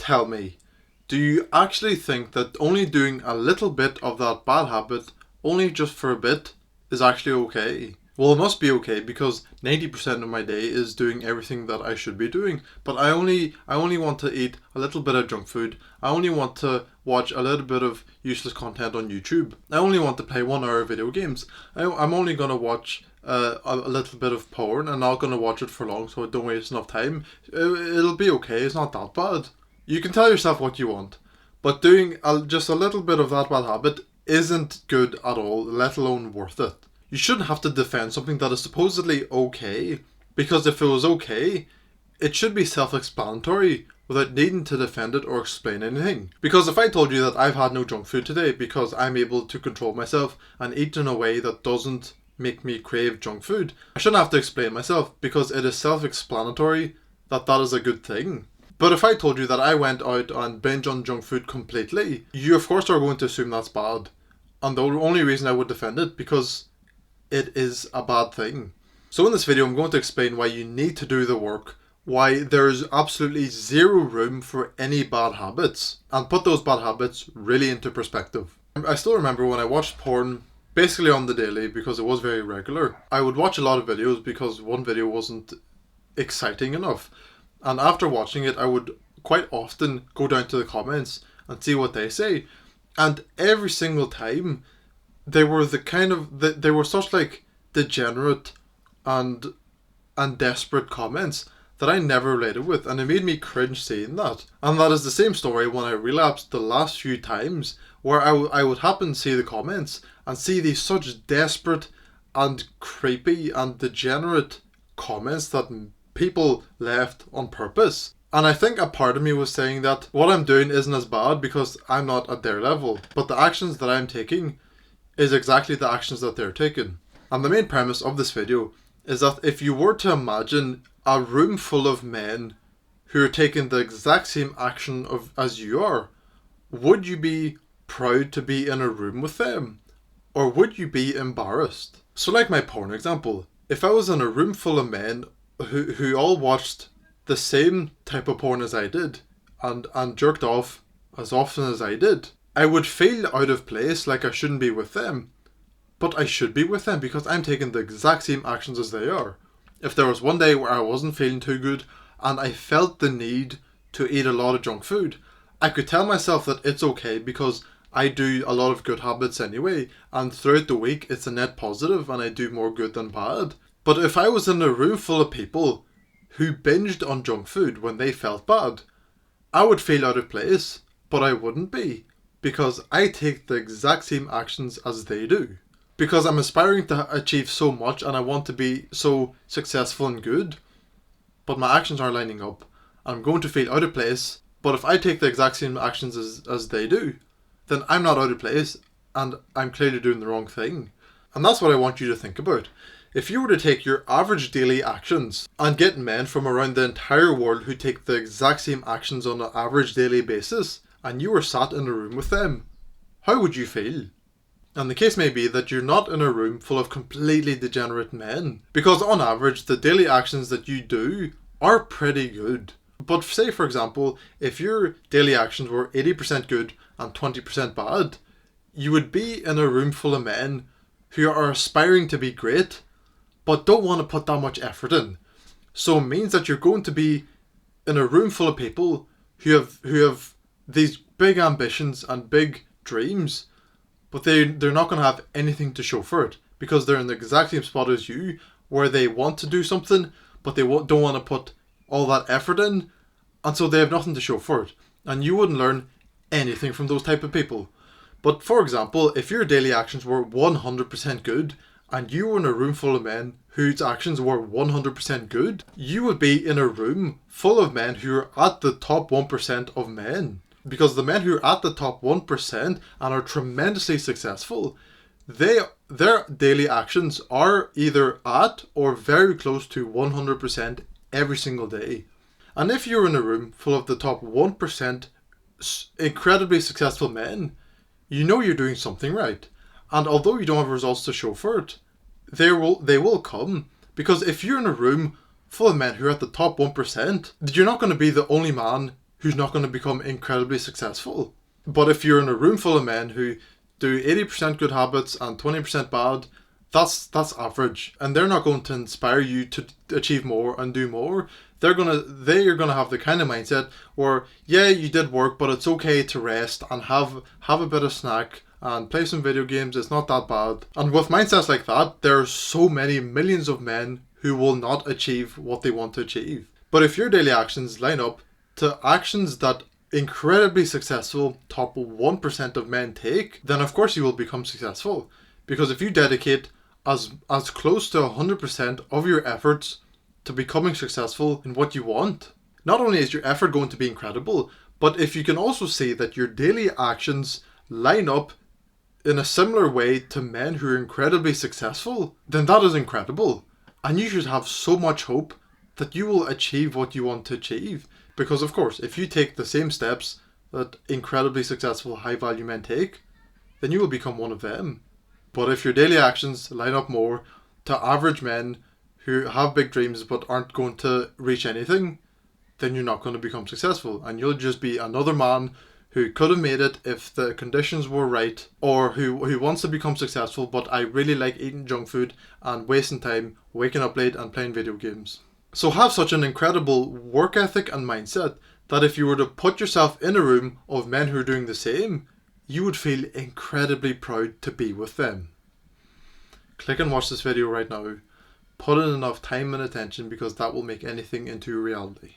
tell me, do you actually think that only doing a little bit of that bad habit, only just for a bit, is actually okay? Well, it must be okay because 90% of my day is doing everything that I should be doing. But I only want to eat a little bit of junk food. I only want to watch a little bit of useless content on YouTube. I only want to play 1 hour of video games. I'm only going to watch a little bit of porn and not going to watch it for long so I don't waste enough time. It'll be okay. It's not that bad. You can tell yourself what you want. But doing just a little bit of that bad habit isn't good at all, let alone worth it. You shouldn't have to defend something that is supposedly okay, because if it was okay, it should be self-explanatory without needing to defend it or explain anything. Because if I told you that I've had no junk food today because I'm able to control myself and eat in a way that doesn't make me crave junk food, I shouldn't have to explain myself because it is self-explanatory that that is a good thing. But if I told you that I went out and binge on junk food completely, you of course are going to assume that's bad. And the only reason I would defend it because it is a bad thing. So in this video I'm going to explain why you need to do the work, why there's absolutely zero room for any bad habits, and put those bad habits really into perspective. I still remember when I watched porn basically on the daily because it was very regular. I would watch a lot of videos because one video wasn't exciting enough. And after watching it I would quite often go down to the comments and see what they say. And every single time they were they were such like degenerate and desperate comments that I never related with, and it made me cringe seeing that. And that is the same story when I relapsed the last few times, where I would happen to see the comments and see these such desperate and creepy and degenerate comments that people left on purpose. And I think a part of me was saying that what I'm doing isn't as bad because I'm not at their level, but the actions that I'm taking is exactly the actions that they're taking. And the main premise of this video is that if you were to imagine a room full of men who are taking the exact same action as you are, would you be proud to be in a room with them? Or would you be embarrassed? So like my porn example, if I was in a room full of men who all watched the same type of porn as I did and jerked off as often as I did, I would feel out of place, like I shouldn't be with them. But I should be with them because I'm taking the exact same actions as they are. If there was one day where I wasn't feeling too good and I felt the need to eat a lot of junk food, I could tell myself that it's okay because I do a lot of good habits anyway, and throughout the week it's a net positive and I do more good than bad. But if I was in a room full of people who binged on junk food when they felt bad, I would feel out of place, but I wouldn't be. Because I take the exact same actions as they do. Because I'm aspiring to achieve so much and I want to be so successful and good, but my actions aren't lining up. I'm going to feel out of place, but if I take the exact same actions as they do, then I'm not out of place and I'm clearly doing the wrong thing. And that's what I want you to think about. If you were to take your average daily actions and get men from around the entire world who take the exact same actions on an average daily basis, and you were sat in a room with them, how would you feel? And the case may be that you're not in a room full of completely degenerate men, because on average the daily actions that you do are pretty good. But say for example, if your daily actions were 80% good and 20% bad, you would be in a room full of men who are aspiring to be great, but don't want to put that much effort in. So it means that you're going to be in a room full of people who have these big ambitions and big dreams, but they're not going to have anything to show for it because they're in the exact same spot as you, where they want to do something but they don't want to put all that effort in, and so they have nothing to show for it, and you wouldn't learn anything from those type of people. But for example, if your daily actions were 100% good and you were in a room full of men whose actions were 100% good, you would be in a room full of men who are at the top 1% of men. Because the men who are at the top 1% and are tremendously successful, their daily actions are either at or very close to 100% every single day. And if you're in a room full of the top 1% incredibly successful men, you know you're doing something right. And although you don't have results to show for it, they will come. Because if you're in a room full of men who are at the top 1%, you're not going to be the only man who's not going to become incredibly successful. But if you're in a room full of men who do 80% good habits and 20% bad, that's average, and they're not going to inspire you to achieve more and do more. They are gonna have the kind of mindset where, yeah, you did work, but it's okay to rest and have a bit of snack and play some video games. It's not that bad. And with mindsets like that, there are so many millions of men who will not achieve what they want to achieve. But if your daily actions line up to actions that incredibly successful top 1% of men take, then of course you will become successful. Because if you dedicate as close to 100% of your efforts to becoming successful in what you want, not only is your effort going to be incredible, but if you can also see that your daily actions line up in a similar way to men who are incredibly successful, then that is incredible. And you should have so much hope that you will achieve what you want to achieve. Because of course, if you take the same steps that incredibly successful high value men take, then you will become one of them. But if your daily actions line up more to average men who have big dreams but aren't going to reach anything, then you're not going to become successful. And you'll just be another man who could have made it if the conditions were right, or who wants to become successful, but I really like eating junk food and wasting time, waking up late and playing video games. So have such an incredible work ethic and mindset that if you were to put yourself in a room of men who are doing the same, you would feel incredibly proud to be with them. Click and watch this video right now. Put in enough time and attention, because that will make anything into a reality.